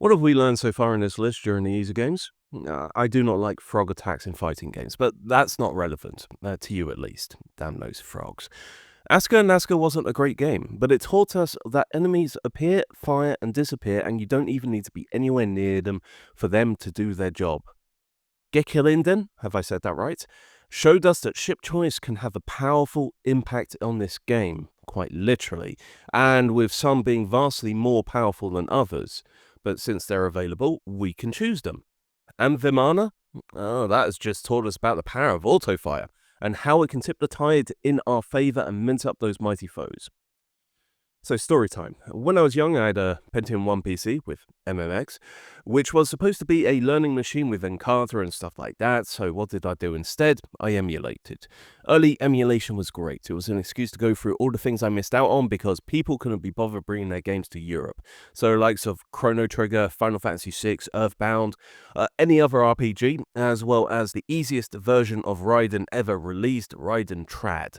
What have we learned so far in this list during the easy games? I do not like frog attacks in fighting games, but that's not relevant, to you at least. Damn those frogs. Aska and Nazca wasn't a great game, but it taught us that enemies appear, fire, and disappear, and you don't even need to be anywhere near them for them to do their job. Gekilinden, have I said that right, showed us that ship choice can have a powerful impact on this game, quite literally, and with some being vastly more powerful than others. But since they're available, we can choose them. And Vimana? Oh, that has just taught us about the power of autofire, and how it can tip the tide in our favour and mince up those mighty foes. So story time. When I was young, I had a Pentium 1 PC with MMX, which was supposed to be a learning machine with Encarta and stuff like that, so what did I do instead? I emulated. Early emulation was great. It was an excuse to go through all the things I missed out on because people couldn't be bothered bringing their games to Europe. So likes of Chrono Trigger, Final Fantasy VI, Earthbound, any other RPG, as well as the easiest version of Raiden ever released, Raiden Trad.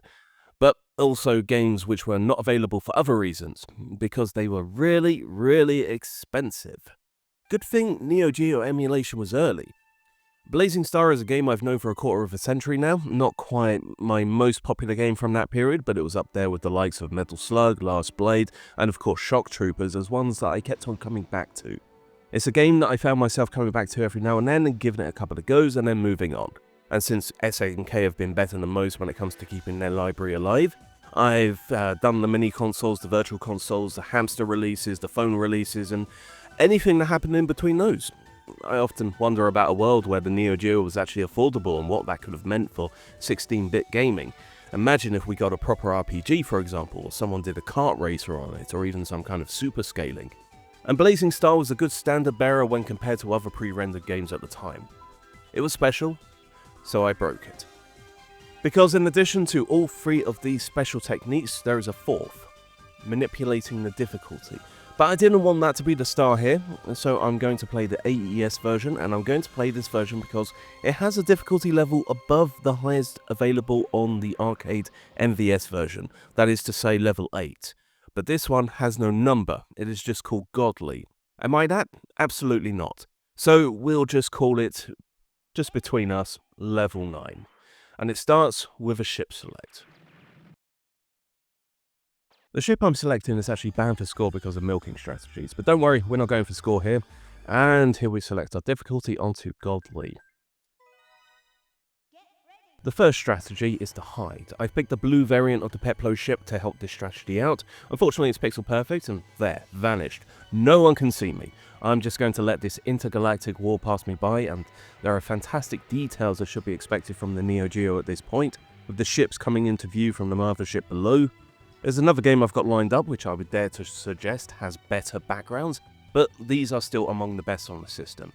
But also games which were not available for other reasons, because they were really, really expensive. Good thing Neo Geo emulation was early. Blazing Star is a game I've known for a quarter of a century now, not quite my most popular game from that period, but it was up there with the likes of Metal Slug, Last Blade, and of course Shock Troopers as ones that I kept on coming back to. It's a game that I found myself coming back to every now and then and giving it a couple of goes and then moving on. And since SNK have been better than most when it comes to keeping their library alive, I've done the mini consoles, the virtual consoles, the hamster releases, the phone releases, and anything that happened in between those. I often wonder about a world where the Neo Geo was actually affordable and what that could have meant for 16-bit gaming. Imagine if we got a proper RPG, for example, or someone did a kart racer on it, or even some kind of super scaling. And Blazing Star was a good standard bearer when compared to other pre-rendered games at the time. It was special, so I broke it. Because in addition to all three of these special techniques, there is a fourth, manipulating the difficulty. But I didn't want that to be the star here, so I'm going to play the AES version, and I'm going to play this version because it has a difficulty level above the highest available on the arcade MVS version, that is to say level 8. But this one has no number, it is just called Godly. Am I that? Absolutely not. So we'll just call it, just between us, level 9. And it starts with a ship select. The ship I'm selecting is actually bound for score because of milking strategies, but don't worry, we're not going for score here. And here we select our difficulty onto Godly. The first strategy is to hide. I've picked the blue variant of the Peplo ship to help this strategy out. Unfortunately it's pixel perfect and there, vanished. No one can see me. I'm just going to let this intergalactic war pass me by, and there are fantastic details that should be expected from the Neo Geo at this point, with the ships coming into view from the mothership below. There's another game I've got lined up which I would dare to suggest has better backgrounds, but these are still among the best on the system.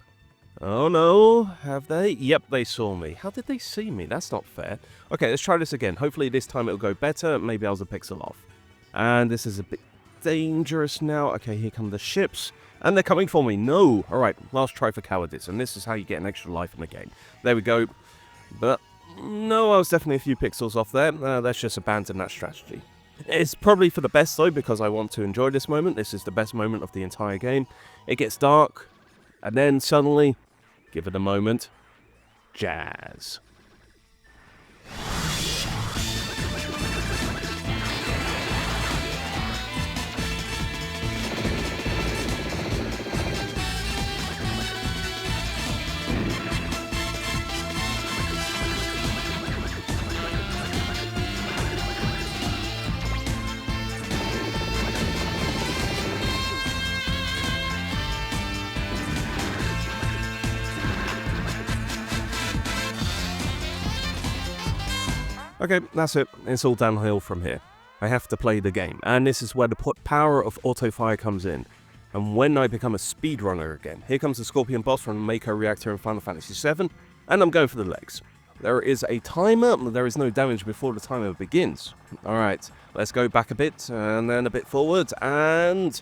Oh no, have they? Yep, they saw me. How did they see me? That's not fair. Okay, let's try this again. Hopefully this time it'll go better. Maybe I was a pixel off. And this is a bit dangerous now. Okay, here come the ships. And they're coming for me. No! Alright, last try for cowardice. And this is how you get an extra life in the game. There we go. But no, I was definitely a few pixels off there. Let's just abandon that strategy. It's probably for the best though, because I want to enjoy this moment. This is the best moment of the entire game. It gets dark. And then suddenly, give it a moment, jazz. Okay, that's it. It's all downhill from here. I have to play the game, and this is where the power of autofire comes in. And when I become a speedrunner again, here comes the Scorpion boss from the Mako reactor in Final Fantasy VII, and I'm going for the legs. There is a timer, there is no damage before the timer begins. Alright, let's go back a bit, and then a bit forward, and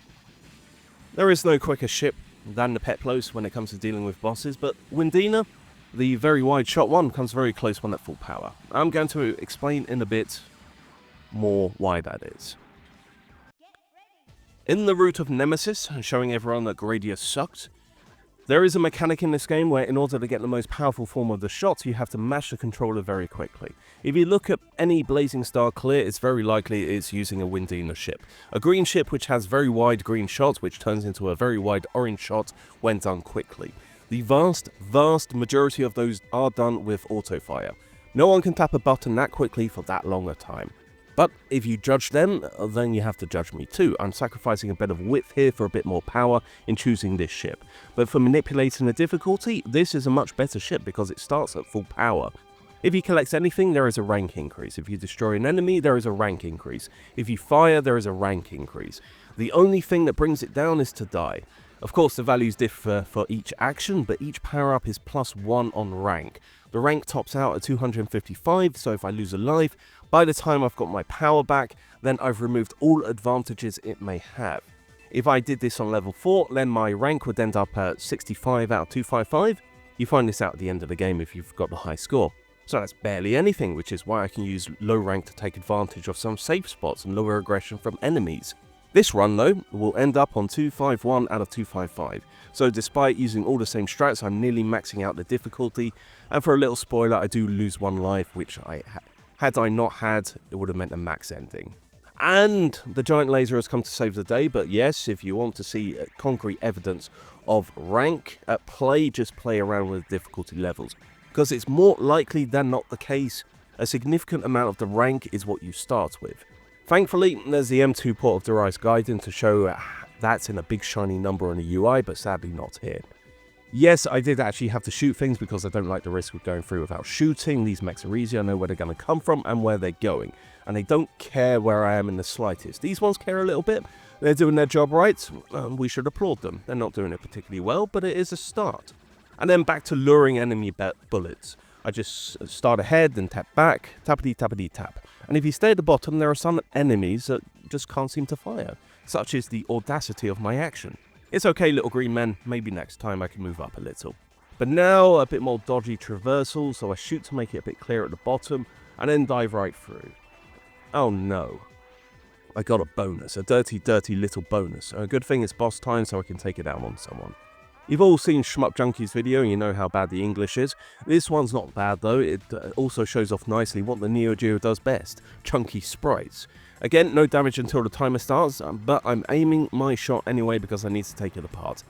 there is no quicker ship than the Peplos when it comes to dealing with bosses, but Windina, the very wide shot one, comes very close when at full power. I'm going to explain in a bit more why that is. In the route of Nemesis, showing everyone that Gradius sucked, there is a mechanic in this game where in order to get the most powerful form of the shot, you have to mash the controller very quickly. If you look at any Blazing Star clear, it's very likely it's using a Windina ship. A green ship which has very wide green shots, which turns into a very wide orange shot when done quickly. The vast majority of those are done with autofire. No one can tap a button that quickly for that long a time. But if you judge them, then you have to judge me too. I'm sacrificing a bit of width here for a bit more power in choosing this ship. But for manipulating the difficulty, this is a much better ship because it starts at full power. If you collect anything, there is a rank increase. If you destroy an enemy, there is a rank increase. If you fire, there is a rank increase. The only thing that brings it down is to die. Of course, the values differ for each action, but each power-up is +1 on rank. The rank tops out at 255, so if I lose a life, by the time I've got my power back, then I've removed all advantages it may have. If I did this on level 4, then my rank would end up at 65 out of 255. You find this out at the end of the game if you've got the high score. So that's barely anything, which is why I can use low rank to take advantage of some safe spots and lower aggression from enemies. This run, though, will end up on 251 out of 255, so despite using all the same strats, I'm nearly maxing out the difficulty, and for a little spoiler, I do lose one life, which had I not had, it would have meant a max ending. And the giant laser has come to save the day, but yes, if you want to see concrete evidence of rank at play, just play around with difficulty levels, because it's more likely than not the case, a significant amount of the rank is what you start with. Thankfully, there's the M2 port of Darius Gaiden to show that's in a big shiny number on the UI, but sadly not here. Yes, I did actually have to shoot things because I don't like the risk of going through without shooting. These mechs are easy, I know where they're going to come from and where they're going. And they don't care where I am in the slightest. These ones care a little bit. They're doing their job right. We should applaud them. They're not doing it particularly well, but it is a start. And then back to luring enemy bullets. I just start ahead and tap back, tappity tappity tap. And if you stay at the bottom, there are some enemies that just can't seem to fire. Such is the audacity of my action. It's okay, little green men, maybe next time I can move up a little. But now, a bit more dodgy traversal, so I shoot to make it a bit clearer at the bottom, and then dive right through. Oh no. I got a bonus, a dirty little bonus. A good thing it's boss time so I can take it down on someone. You've all seen Shmup Junkie's video and you know how bad the English is. This one's not bad though, it also shows off nicely what the Neo Geo does best, chunky sprites. Again, no damage until the timer starts, but I'm aiming my shot anyway because I need to take it apart.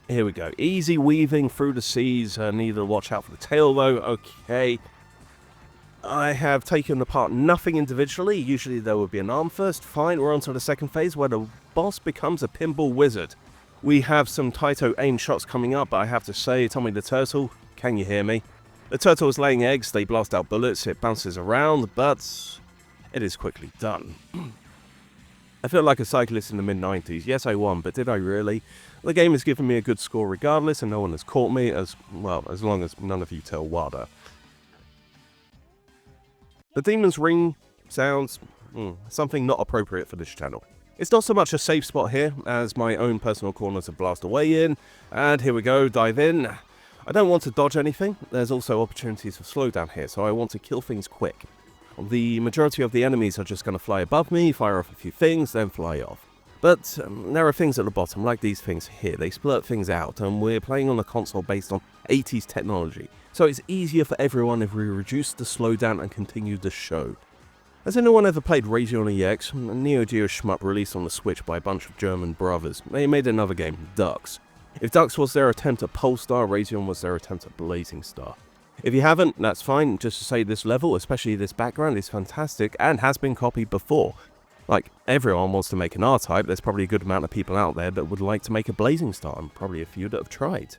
Here we go, easy weaving through the seas, need to watch out for the tail though, okay. I have taken apart nothing individually, usually there would be an arm first, fine, we're on to the second phase where the boss becomes a pinball wizard. We have some Taito aim shots coming up, but I have to say, Tommy the Turtle, can you hear me? The turtle is laying eggs, they blast out bullets, it bounces around, but it is quickly done. I feel like a cyclist in the mid-90s. Yes, I won, but did I really? The game has given me a good score regardless, and no one has caught me, as long as none of you tell WADA. The Demon's Ring sounds something not appropriate for this channel. It's not so much a safe spot here, as my own personal corner to blast away in, and here we go, dive in. I don't want to dodge anything, there's also opportunities for slowdown here, so I want to kill things quick. The majority of the enemies are just going to fly above me, fire off a few things, then fly off. But there are things at the bottom, like these things here, they splurt things out, and we're playing on a console based on 80s technology, so it's easier for everyone if we reduce the slowdown and continue the show. Has anyone ever played Radeon EX? A Neo Geo shmup released on the Switch by a bunch of German brothers. They made another game, Ducks. If Ducks was their attempt at Polestar, Radeon was their attempt at Blazing Star. If you haven't, that's fine, just to say this level, especially this background, is fantastic and has been copied before. Like, everyone wants to make an R-Type, there's probably a good amount of people out there that would like to make a Blazing Star, and probably a few that have tried.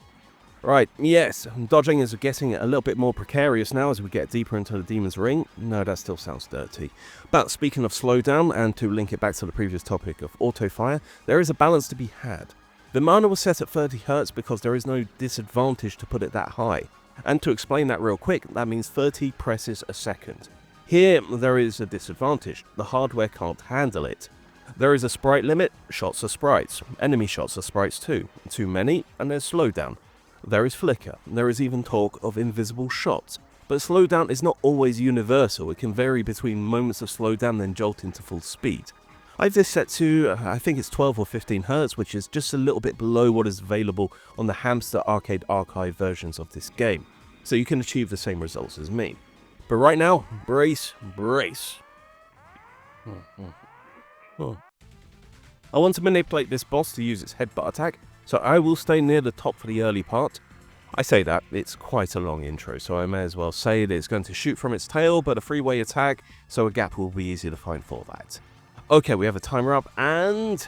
Right, yes, dodging is getting a little bit more precarious now as we get deeper into the Demon's Ring. No, that still sounds dirty. But speaking of slowdown, and to link it back to the previous topic of autofire, there is a balance to be had. The mana was set at 30 Hz because there is no disadvantage to put it that high. And to explain that real quick, that means 30 presses a second. Here, there is a disadvantage. The hardware can't handle it. There is a sprite limit, shots are sprites. Enemy shots are sprites too. Too many, and there's slowdown. There is flicker, there is even talk of invisible shots, but slowdown is not always universal, it can vary between moments of slowdown then jolt into full speed. I have this set to, I think it's 12 or 15 Hz, which is just a little bit below what is available on the Hamster Arcade Archive versions of this game, so you can achieve the same results as me. But right now, brace. I want to manipulate this boss to use its headbutt attack, so I will stay near the top for the early part. I say that, it's quite a long intro, so I may as well say that it's going to shoot from its tail, but a three-way attack, so a gap will be easy to find for that. Okay, we have a timer up, and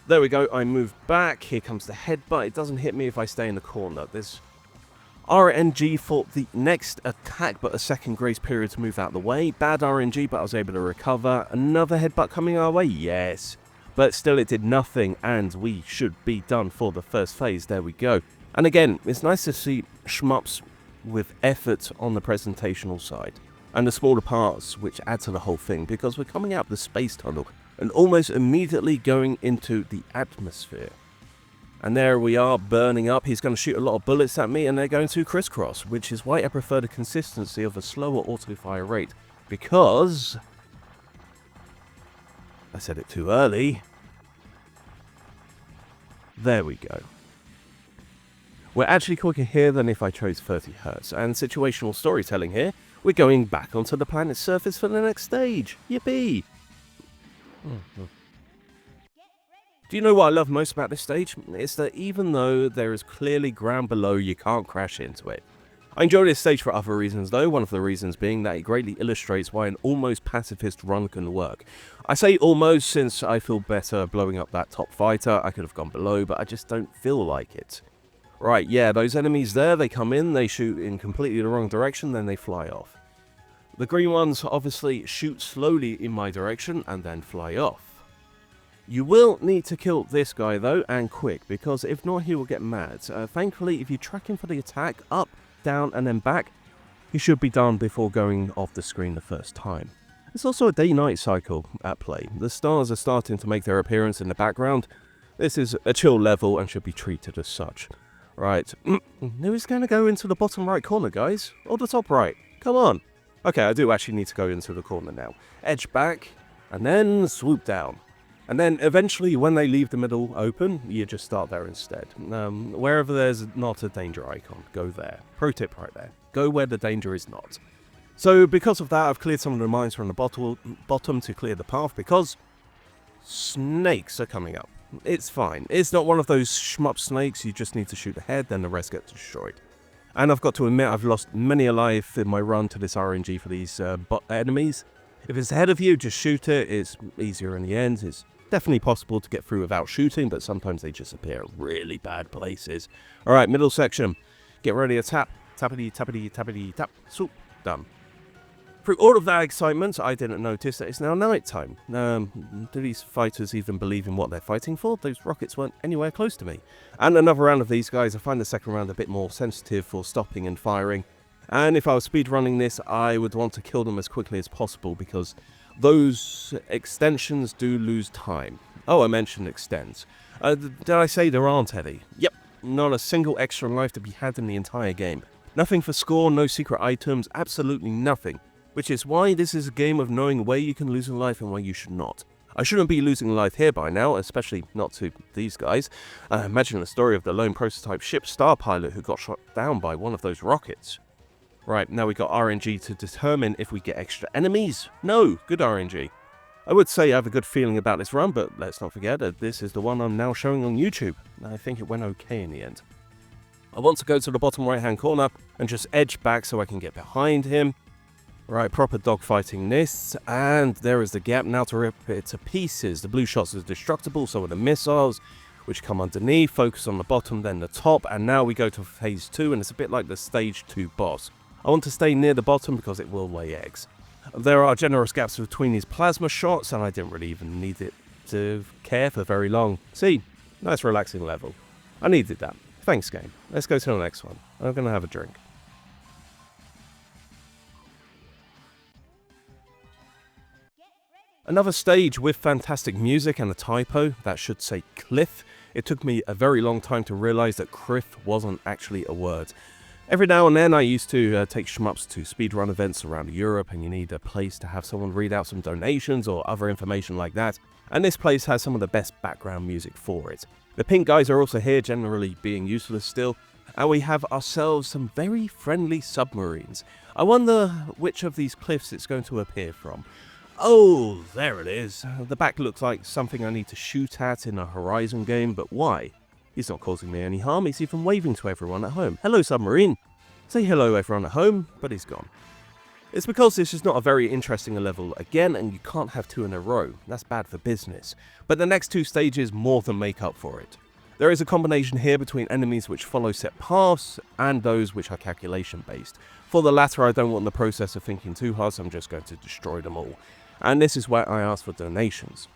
there we go, I move back, here comes the headbutt. It doesn't hit me if I stay in the corner. There's RNG for the next attack, but a second grace period to move out of the way. Bad RNG, but I was able to recover. Another headbutt coming our way, yes. But still it did nothing, and we should be done for the first phase. There we go. And again, it's nice to see shmups with effort on the presentational side, and the smaller parts which add to the whole thing, because we're coming out of the space tunnel and almost immediately going into the atmosphere. And there we are, burning up. He's going to shoot a lot of bullets at me, and they're going to crisscross, which is why I prefer the consistency of a slower auto-fire rate, because I said it too early. There we go. We're actually quicker here than if I chose 30 Hz, and situational storytelling here, we're going back onto the planet's surface for the next stage. Yippee! Do you know what I love most about this stage? It's that even though there is clearly ground below, you can't crash into it. I enjoy this stage for other reasons though, one of the reasons being that it greatly illustrates why an almost pacifist run can work. I say almost since I feel better blowing up that top fighter. I could have gone below, but I just don't feel like it. Right, yeah, those enemies there, they come in, they shoot in completely the wrong direction, then they fly off. The green ones obviously shoot slowly in my direction and then fly off. You will need to kill this guy though, and quick, because if not he will get mad. Thankfully, if you track him for the attack, up, down and then back, he should be done before going off the screen the first time. There's also a day-night cycle at play. The stars are starting to make their appearance in the background. This is a chill level and should be treated as such. Right, who's going to go into the bottom right corner, guys? Or the top right? Come on. Okay, I do actually need to go into the corner now. Edge back, and then swoop down. And then eventually, when they leave the middle open, you just start there instead. Wherever there's not a danger icon, go there. Pro tip right there. Go where the danger is not. So because of that, I've cleared some of the mines from the bottom to clear the path, because snakes are coming up. It's fine. It's not one of those shmup snakes, you just need to shoot ahead, then the rest gets destroyed. And I've got to admit, I've lost many a life in my run to this RNG for these enemies. If it's ahead of you, just shoot it. It's easier in the end. It's definitely possible to get through without shooting, but sometimes they just appear at really bad places. Alright, middle section. Get ready to tap. Tappity, tappity, tappity, tap. Swoop. Done. Through all of that excitement, I didn't notice that it's now night time. Do these fighters even believe in what they're fighting for? Those rockets weren't anywhere close to me. And another round of these guys. I find the second round a bit more sensitive for stopping and firing. And if I was speedrunning this, I would want to kill them as quickly as possible, because those extensions do lose time. Oh, I mentioned extends. Did I say there aren't any? Yep, not a single extra life to be had in the entire game. Nothing for score, no secret items, absolutely nothing. Which is why this is a game of knowing where you can lose a life and where you should not. I shouldn't be losing life here by now, especially not to these guys. Imagine the story of the lone prototype ship star pilot who got shot down by one of those rockets. Right, now we got RNG to determine if we get extra enemies. No, good RNG. I would say I have a good feeling about this run, but let's not forget that this is the one I'm now showing on YouTube. I think it went okay in the end. I want to go to the bottom right hand corner and just edge back so I can get behind him. Right, proper dogfighting this, and there is the gap. Now to rip it to pieces. The blue shots are destructible, so are the missiles, which come underneath, focus on the bottom, then the top, and now we go to phase 2, and it's a bit like the stage 2 boss. I want to stay near the bottom because it will lay eggs. There are generous gaps between these plasma shots, and I didn't really even need it to care for very long. See, nice relaxing level. I needed that. Thanks, game. Let's go to the next one. I'm going to have a drink. Another stage with fantastic music and a typo that should say cliff. It took me a very long time to realise that cliff wasn't actually a word. Every now and then I used to take shmups to speedrun events around Europe, and you need a place to have someone read out some donations or other information like that, and this place has some of the best background music for it. The pink guys are also here, generally being useless still, and we have ourselves some very friendly submarines. I wonder which of these cliffs it's going to appear from. Oh, there it is. The back looks like something I need to shoot at in a Horizon game, but why? He's not causing me any harm, he's even waving to everyone at home. Hello, submarine! Say hello everyone at home, but he's gone. It's because this is not a very interesting level again, and you can't have two in a row. That's bad for business. But the next two stages more than make up for it. There is a combination here between enemies which follow set paths and those which are calculation based. For the latter, I don't want the process of thinking too hard, so I'm just going to destroy them all. And this is where I ask for donations.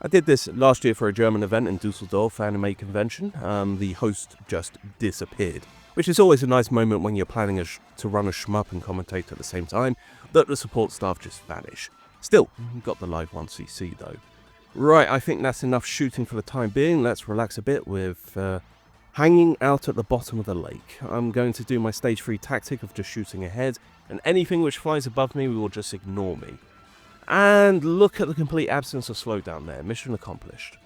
I did this last year for a German event in Dusseldorf anime convention. The host just disappeared, which is always a nice moment when you're planning to run a shmup and commentate at the same time, that the support staff just vanish. Still, got the live 1cc though. Right, I think that's enough shooting for the time being. Let's relax a bit with hanging out at the bottom of the lake. I'm going to do my stage 3 tactic of just shooting ahead, and anything which flies above me will just ignore me. And look at the complete absence of slowdown there, mission accomplished.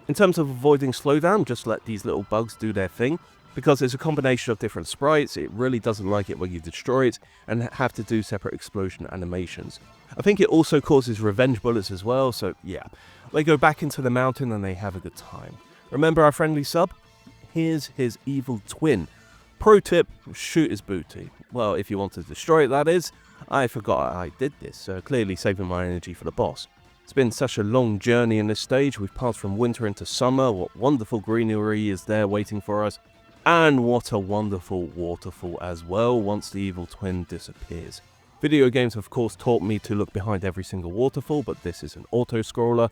In terms of avoiding slowdown, just let these little bugs do their thing, because it's a combination of different sprites. It really doesn't like it when you destroy it and have to do separate explosion animations. I think it also causes revenge bullets as well, so yeah. They go back into the mountain and they have a good time. Remember our friendly sub? Here's his evil twin. Pro tip, shoot his booty. Well, if you want to destroy it, that is. I forgot I did this, clearly saving my energy for the boss. It's been such a long journey in this stage. We've passed from winter into summer. What wonderful greenery is there waiting for us. And what a wonderful waterfall as well once the evil twin disappears. Video games of course taught me to look behind every single waterfall, but this is an auto-scroller,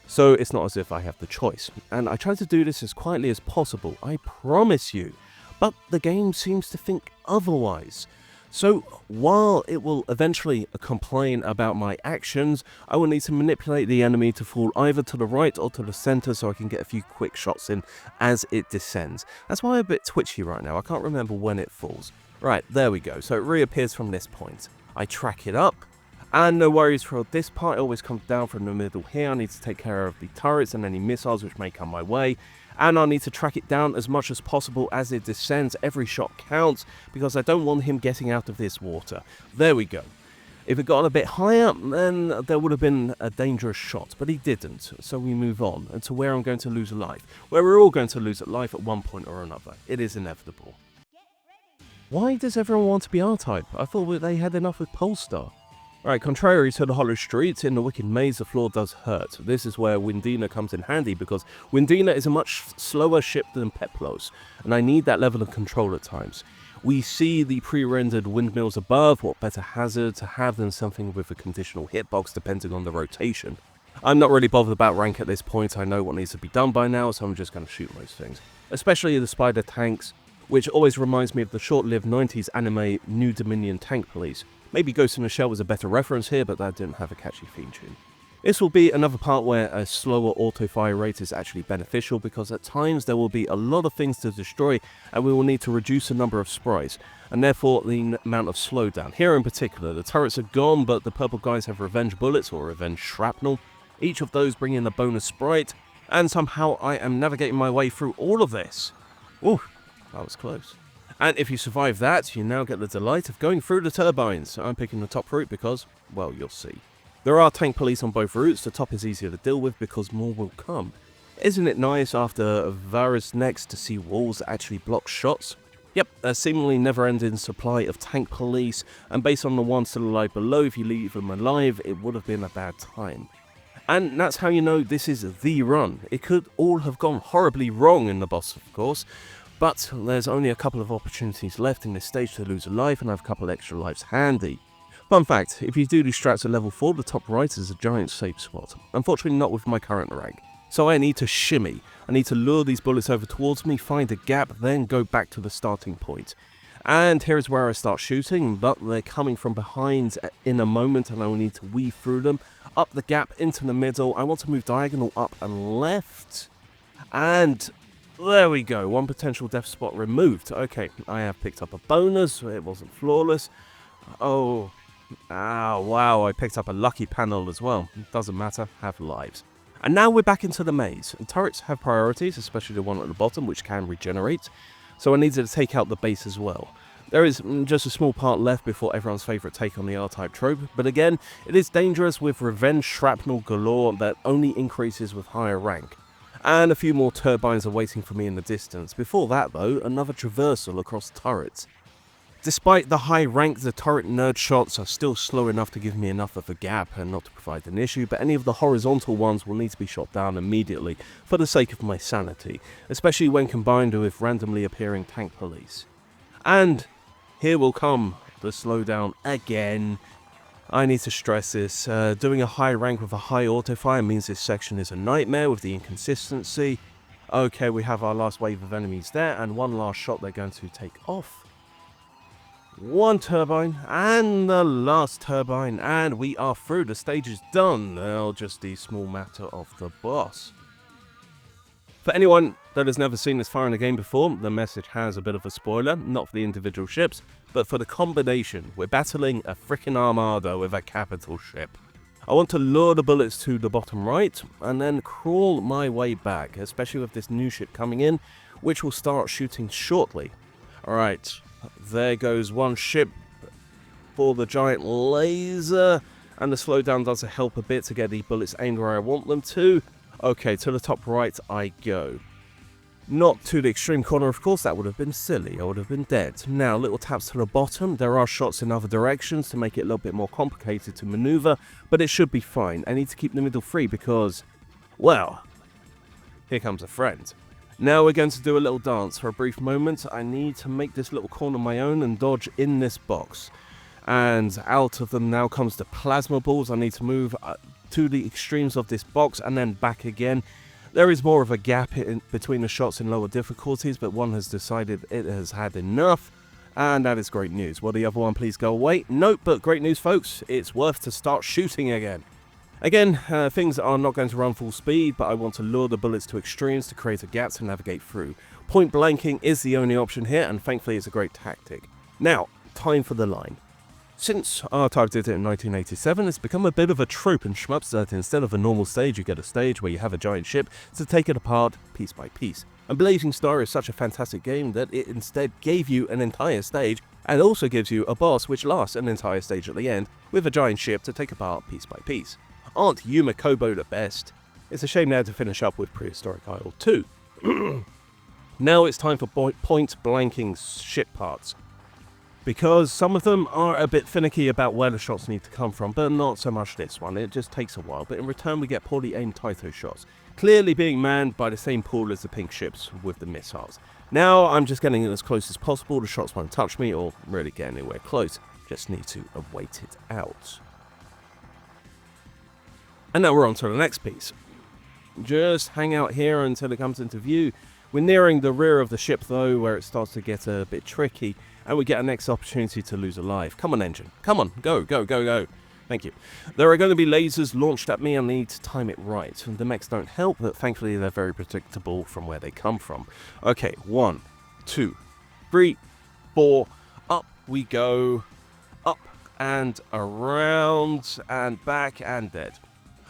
so it's not as if I have the choice. And I try to do this as quietly as possible, I promise you. But the game seems to think otherwise. So while it will eventually complain about my actions, I will need to manipulate the enemy to fall either to the right or to the center so I can get a few quick shots in as it descends. That's why I'm a bit twitchy right now, I can't remember when it falls. Right, there we go, so it reappears from this point. I track it up, and no worries for this part, it always comes down from the middle here. I need to take care of the turrets and any missiles which may come my way. And I need to track it down as much as possible as it descends. Every shot counts, because I don't want him getting out of this water. There we go. If it got a bit higher, then there would have been a dangerous shot, but he didn't. So we move on, and to where I'm going to lose a life. Where we're all going to lose a life at one point or another. It is inevitable. Why does everyone want to be R-Type? I thought they had enough with Polestar. Right, contrary to the hollow streets, in the Wicked Maze the floor does hurt. This is where Windina comes in handy, because Windina is a much slower ship than Peplos, and I need that level of control at times. We see the pre-rendered windmills above. What better hazard to have than something with a conditional hitbox depending on the rotation. I'm not really bothered about rank at this point. I know what needs to be done by now, so I'm just going to shoot most things. Especially the spider tanks, which always reminds me of the short-lived 90s anime New Dominion Tank Police. Maybe Ghost in the Shell was a better reference here, but that didn't have a catchy theme tune. This will be another part where a slower auto-fire rate is actually beneficial, because at times there will be a lot of things to destroy and we will need to reduce the number of sprites, and therefore the amount of slowdown. Here in particular, the turrets are gone, but the purple guys have revenge bullets or revenge shrapnel, each of those bringing a bonus sprite, and somehow I am navigating my way through all of this. Ooh, that was close. And if you survive that, you now get the delight of going through the turbines. I'm picking the top route because, well, you'll see. There are tank police on both routes. The top is easier to deal with because more will come. Isn't it nice after Varus next to see walls actually block shots? Yep, a seemingly never-ending supply of tank police, and based on the ones still alive below, if you leave them alive, it would have been a bad time. And that's how you know this is the run. It could all have gone horribly wrong in the boss, of course, but there's only a couple of opportunities left in this stage to lose a life and have a couple extra lives handy. Fun fact, if you do these strats at level 4, the top right is a giant safe spot. Unfortunately not with my current rank. So I need to shimmy. I need to lure these bullets over towards me, find a gap, then go back to the starting point. And here is where I start shooting, but they're coming from behind in a moment and I will need to weave through them, up the gap into the middle. I want to move diagonal up and left. And There we go, one potential death spot removed. Okay, I have picked up a bonus, it wasn't flawless. Oh, wow, I picked up a lucky panel as well. Doesn't matter, have lives. And now we're back into the maze. And turrets have priorities, especially the one at the bottom, which can regenerate. So I needed to take out the base as well. There is just a small part left before everyone's favourite take on the R-type trope, but again, it is dangerous with revenge shrapnel galore that only increases with higher rank. And a few more turbines are waiting for me in the distance. Before that though, another traversal across turrets. Despite the high rank, the turret nerd shots are still slow enough to give me enough of a gap and not to provide an issue, but any of the horizontal ones will need to be shot down immediately for the sake of my sanity, especially when combined with randomly appearing tank police. And here will come the slowdown again. I need to stress this, doing a high rank with a high autofire means this section is a nightmare with the inconsistency. Okay, we have our last wave of enemies there, and one last shot they're going to take off. One turbine, and the last turbine, and we are through. The stage is done. Now just the small matter of the boss. For anyone that has never seen this far in the game before, the message has a bit of a spoiler, not for the individual ships, but for the combination. We're battling a frickin' armada with a capital ship. I want to lure the bullets to the bottom right, and then crawl my way back, especially with this new ship coming in, which will start shooting shortly. Alright, there goes one ship for the giant laser, and the slowdown does help a bit to get the bullets aimed where I want them to. Okay, to the top right I go. Not to the extreme corner, of course, that would have been silly, I would have been dead. Now, little taps to the bottom, there are shots in other directions to make it a little bit more complicated to maneuver, but it should be fine. I need to keep the middle free because, well, here comes a friend. Now we're going to do a little dance. For a brief moment, I need to make this little corner my own and dodge in this box. And out of them now comes the plasma balls. I need to move to the extremes of this box and then back again. There is more of a gap between the shots in lower difficulties, but one has decided it has had enough, and that is great news. Will the other one please go away? Nope, but great news folks, it's worth to start shooting again. Again, things are not going to run full speed, but I want to lure the bullets to extremes to create a gap to navigate through. Point blanking is the only option here, and thankfully it's a great tactic. Now, time for the line. Since R-Type did it in 1987, it's become a bit of a trope in shmups that instead of a normal stage, you get a stage where you have a giant ship to take it apart piece by piece. And Blazing Star is such a fantastic game that it instead gave you an entire stage, and also gives you a boss which lasts an entire stage at the end, with a giant ship to take apart piece by piece. Aren't Yuma Kobo the best? It's a shame now to finish up with Prehistoric Isle 2. Now it's time for point blanking ship parts. Because some of them are a bit finicky about where the shots need to come from, but not so much this one. It just takes a while, but in return we get poorly aimed Taito shots, clearly being manned by the same pool as the pink ships with the missiles. Now I'm just getting as close as possible, the shots won't touch me or really get anywhere close, just need to wait it out. And now we're on to the next piece. Just hang out here until it comes into view. We're nearing the rear of the ship though, where it starts to get a bit tricky, and we get our next opportunity to lose a life. Come on engine, come on, go, go, go, go. Thank you. There are going to be lasers launched at me, I need to time it right. The mechs don't help, but thankfully they're very predictable from where they come from. Okay, 1, 2, 3, 4, up we go, up and around, and back and dead.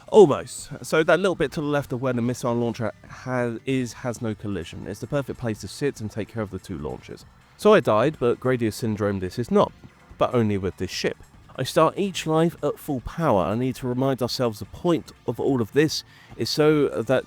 Almost. So that little bit to the left of where the missile launcher has no collision. It's the perfect place to sit and take care of the two launchers. So I died, but Gradius Syndrome this is not, but only with this ship. I start each life at full power. I need to remind ourselves the point of all of this is so that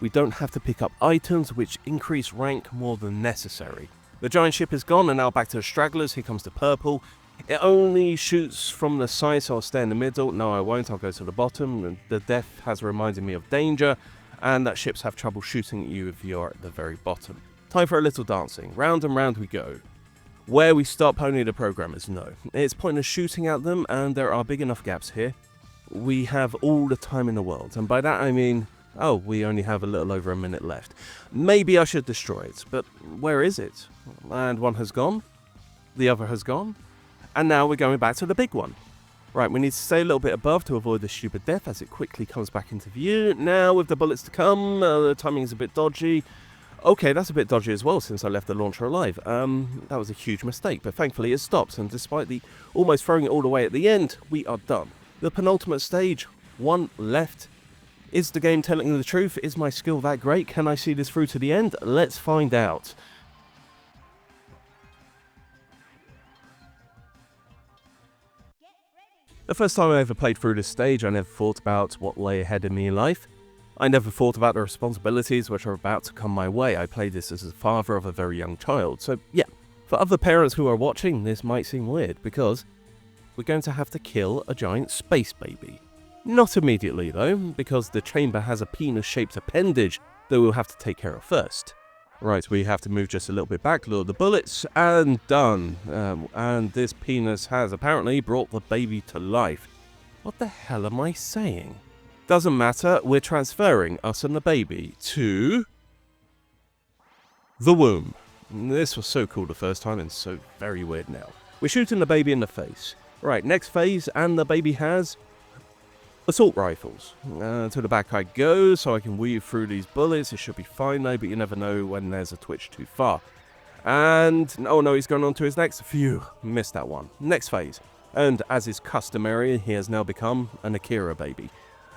we don't have to pick up items which increase rank more than necessary. The giant ship is gone and now back to the stragglers. Here comes the purple. It only shoots from the side, so I'll stay in the middle. No, I won't. I'll go to the bottom. The death has reminded me of danger, and that ships have trouble shooting at you if you're at the very bottom. Time for a little dancing. Round and round we go. Where we stop, only the programmers know. It's pointless shooting at them, and there are big enough gaps here. We have all the time in the world, and by that I mean, oh, we only have a little over a minute left. Maybe I should destroy it, but where is it? And one has gone, the other has gone, and now we're going back to the big one. Right, we need to stay a little bit above to avoid the stupid death as it quickly comes back into view. Now with the bullets to come, the timing is a bit dodgy. Okay, that's a bit dodgy as well since I left the launcher alive. That was a huge mistake, but thankfully it stops, and despite the almost throwing it all away at the end, we are done. The penultimate stage, one left. Is the game telling the truth? Is my skill that great? Can I see this through to the end? Let's find out. The first time I ever played through this stage, I never thought about what lay ahead of me in life. I never thought about the responsibilities which are about to come my way. I played this as the father of a very young child, so yeah. For other parents who are watching, this might seem weird, because we're going to have to kill a giant space baby. Not immediately though, because the chamber has a penis-shaped appendage that we'll have to take care of first. Right, we have to move just a little bit back, lure the bullets, and done. And this penis has apparently brought the baby to life. What the hell am I saying? Doesn't matter, we're transferring us and the baby to the womb. This was so cool the first time and so very weird now. We're shooting the baby in the face. Right, next phase, and the baby has assault rifles. To the back I go, so I can weave through these bullets. It should be fine though, but you never know when there's a twitch too far. And, oh no, he's going on to his next. Phew, missed that one. Next phase. And as is customary, he has now become an Akira baby.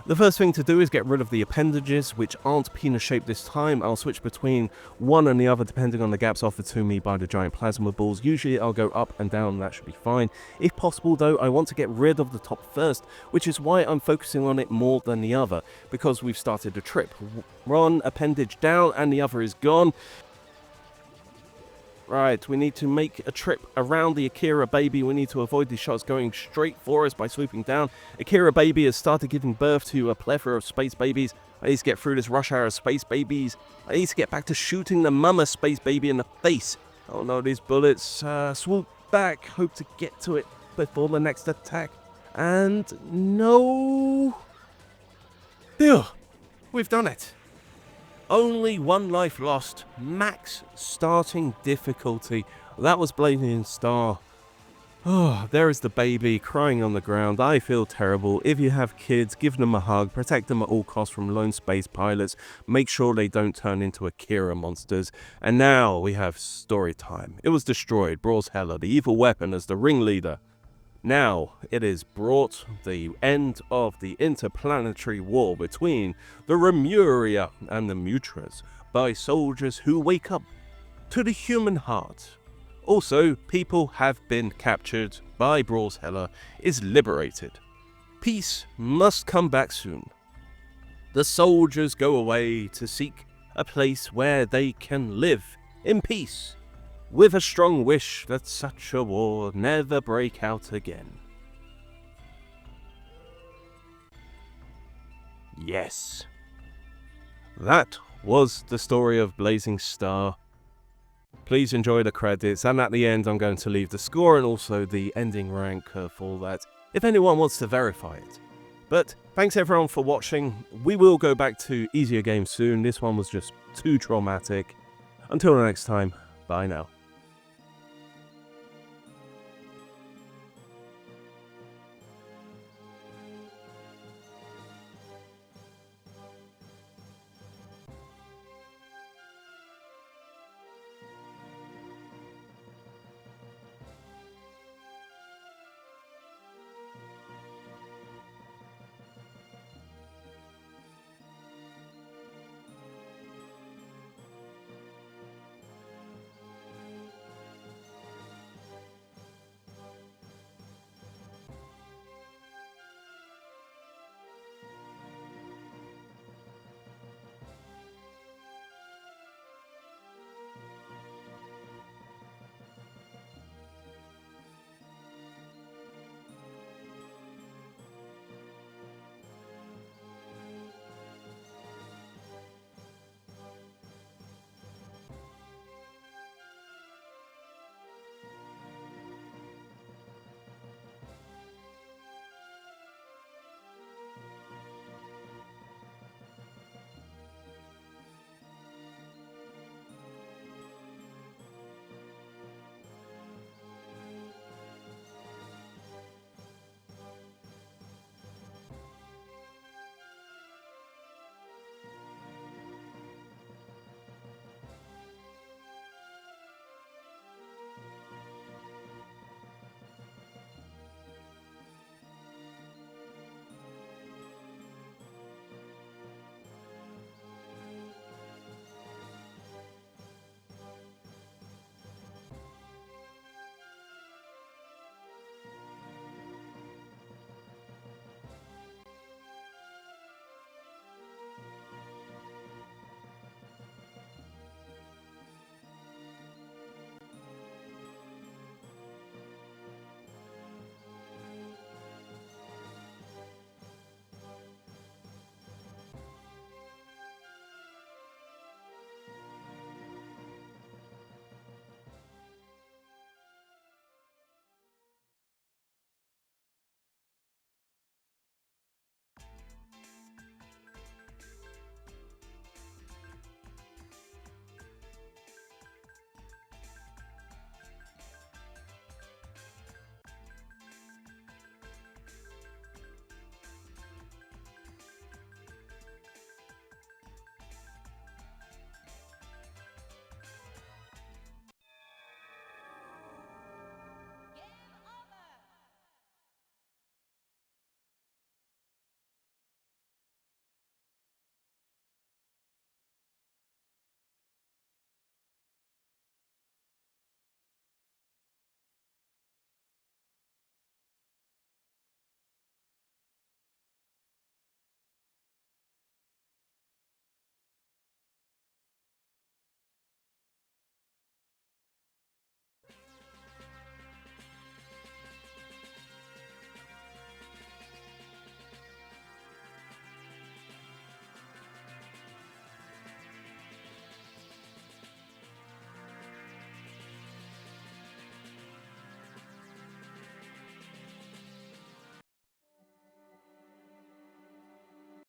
The first thing to do is get rid of the appendages, which aren't penis-shaped this time. I'll switch between one and the other depending on the gaps offered to me by the giant plasma balls. Usually I'll go up and down, that should be fine. If possible though, I want to get rid of the top first, which is why I'm focusing on it more than the other, because we've started the trip. One appendage down and the other is gone. Right, we need to make a trip around the Akira baby. We need to avoid these shots going straight for us by swooping down. Akira baby has started giving birth to a plethora of space babies. I need to get through this rush hour of space babies. I need to get back to shooting the mama space baby in the face. Oh no, these bullets. Swoop back, hope to get to it before the next attack. And no. Phew, we've done it. Only one life lost, max starting difficulty. That was Blazing Star. Oh, there is the baby crying on the ground. I feel terrible. If you have kids, give them a hug, protect them at all costs from lone space pilots, make sure they don't turn into Akira monsters. And now we have story time. It was destroyed, Brawlhalla, the evil weapon, as the ringleader. Now, it is brought the end of the interplanetary war between the Remuria and the Mutras by soldiers who wake up to the human heart. Also, people have been captured by Brawlhalla is liberated. Peace must come back soon. The soldiers go away to seek a place where they can live in peace, with a strong wish that such a war never break out again. Yes. That was the story of Blazing Star. Please enjoy the credits, and at the end I'm going to leave the score and also the ending rank for that, if anyone wants to verify it. But thanks everyone for watching. We will go back to easier games soon. This one was just too traumatic. Until next time, bye now.